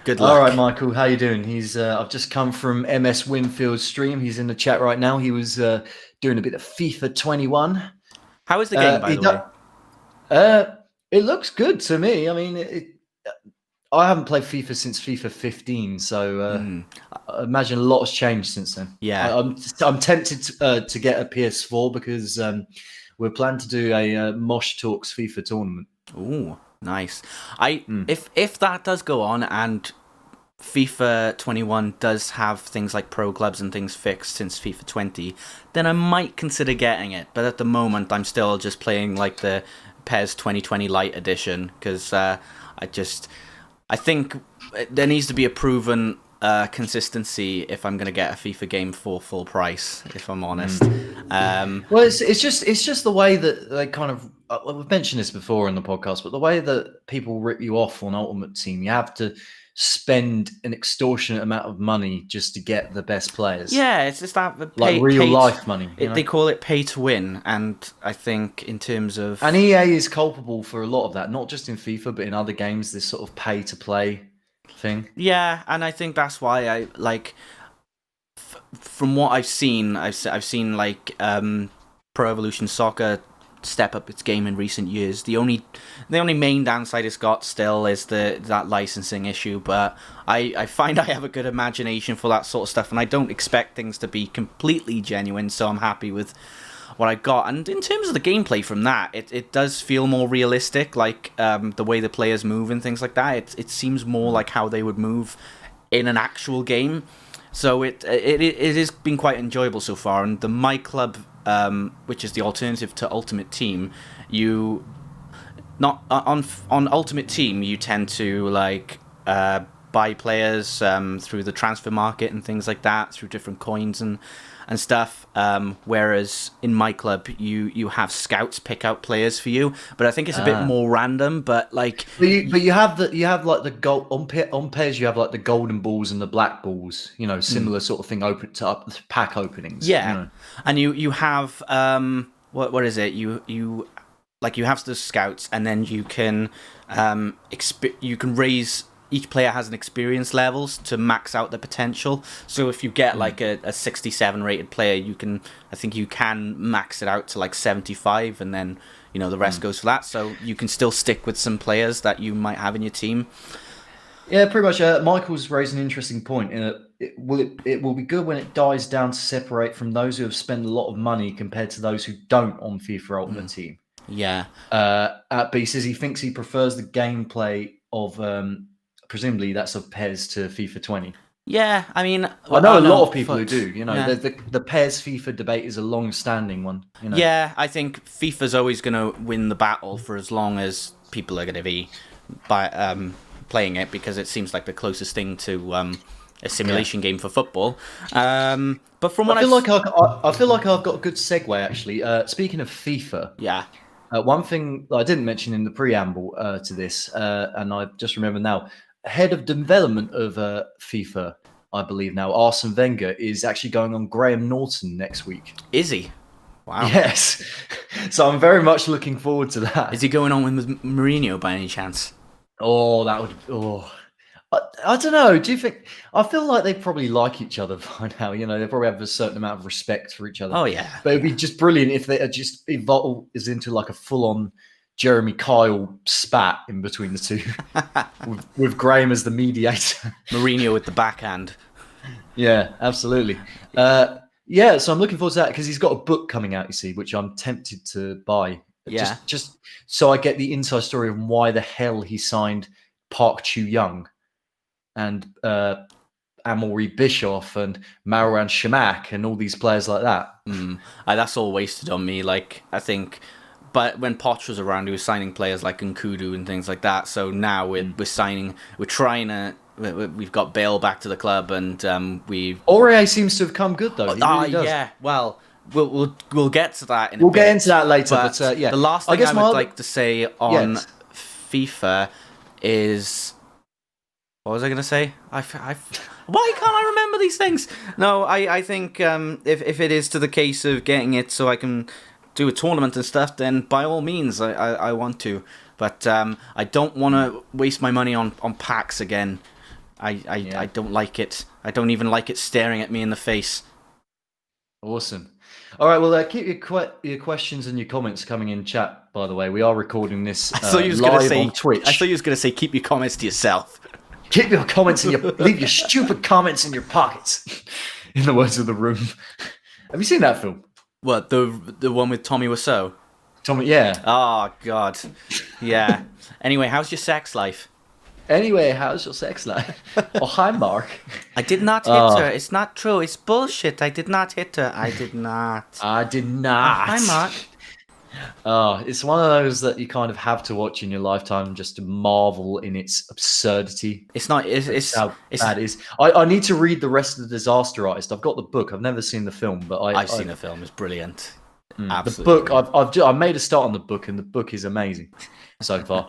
Good All luck. right, Michael, how you doing? He's I've just come from MS Winfield's stream. He's in the chat right now. He was doing a bit of FIFA 21. How is the game, Uh, by he the do, way? it looks good to me. I mean, I haven't played FIFA since FIFA 15, so Mm, I imagine a lot has changed since then. yeah. I'm tempted to get a PS4 because we're planning to do a Mosh Talks FIFA tournament. Ooh, nice. I Mm. if that does go on and FIFA 21 does have things like pro clubs and things fixed since FIFA 20, then I might consider getting it. But at the moment, I'm still just playing like the PES 2020 Lite edition because I think there needs to be a proven consistency if I'm going to get a FIFA game for full price. If I'm honest, Well, it's just the way that they kind of we've mentioned this before in the podcast, but the way that people rip you off on Ultimate Team, you have to spend an extortionate amount of money just to get the best players, yeah, it's just that the like real life money, they call it pay to win, and I think in terms And of EA is culpable for a lot of that, not just in FIFA but in other games. This sort of pay to play thing. yeah, and I think that's why I like from what I've seen, I've seen like Pro Evolution Soccer step up its game in recent years. The only main downside it's got still is that licensing issue, but I find I have a good imagination for that sort of stuff, and I don't expect things to be completely genuine. So I'm happy with what I got. And in terms of the gameplay from that, it does feel more realistic, like the way the players move and things like that. It seems more like how they would move in an actual game. So it has been quite enjoyable so far. And the My Club, which is the alternative to Ultimate Team, you not on Ultimate Team you tend to like buy players through the transfer market and things like that, through different coins and stuff. Whereas in My Club you have scouts pick out players for you, but I think it's a bit Ah. more random. But like But you have like the gold on pairs. You have like the golden balls and the black balls. Similar sort of thing. Open to up pack openings. yeah, and you have what is it? You like you have the scouts, and then you can you can raise. Each player has an experience levels to max out the potential. So if you get like a 67 rated player, I think you can max it out to like 75, and then the rest goes for that. So you can still stick with some players that you might have in your team. Yeah, pretty much. Michael's raised an interesting point. It will be good when it dies down to separate from those who have spent a lot of money compared to those who don't on FIFA Ultimate Team. Yeah, But he says he thinks he prefers the gameplay of presumably that's of PES to FIFA 20. yeah. I mean, I know oh a lot no, of people who do. yeah. The PES FIFA debate is a long-standing one. Yeah, I think FIFA's always going to win the battle for as long as people are going to be playing it, because it seems like the closest thing to a Yeah. simulation game for football. But from what I feel I've like I feel like I've got a good segue actually. Speaking of FIFA, yeah, one thing that I didn't mention in the preamble to this, and I just remember now, head of development of FIFA, I believe now, Arsene Wenger is actually going on Graham Norton next week. Izzy, wow, Yes, so I'm very much looking forward to is that. he going on with Mourinho by any chance? Oh, that would. Oh, I don't know. Do you think? I feel like they probably like each other by now. They probably have a certain amount of respect for each other. Oh yeah, But it'd be yeah. just brilliant if they had just evolved into like a full-on Jeremy Kyle spat in between the two, with Graham as the mediator. Mourinho with the backhand. Yeah, absolutely. Yeah, so I'm looking forward to that because he's got a book coming out. You see, which I'm tempted to buy. Yeah, Just so I get the inside story of why the hell he signed Park Chu Young and Amory Bischoff and Marouane Shamak and all these players like that. that's all wasted on me. Like I think. But when Poch was around, he was signing players like Nkudu and things like that. So now we're trying to, we've got Bale back to the club, and we Aurier seems to have come good though. He really does. yeah. Well, we'll get to that in a We'll get bit. into that later, but But yeah, the last I thing I guess my would other, like to say on yes. FIFA is, what was I going to say? Why can't I remember these things? No, I think if it is to the case of getting it so I can do a tournament and stuff, then by all means I want to. But I don't want to waste my money on packs again, I don't like it. I don't even like it staring at me in the face. Awesome. All right, well, keep your questions and your comments coming in chat. By the way, we are recording this I thought you was gonna live say. on Twitch. I thought you was gonna say keep your comments to yourself. Keep your comments and leave your stupid comments in your pockets. In the words of The Room. Have you seen that film? What, the one with Tommy Wiseau? Tommy, yeah. Oh God, yeah. Anyway, how's your sex life? Anyway, how's your sex life? Oh, hi, Mark. I did not hit her. It's not true. It's bullshit. I did not hit her. I did not. I did not. Hi, Mark. It's one of those that you kind of have to watch in your lifetime just to marvel in its absurdity. It's not. It's how bad it is. I need to read the rest of The Disaster Artist. I've got the book. I've never seen the film, but I've seen the film. It's brilliant. The Absolutely. book. I've made a start on the book, and the book is amazing so far.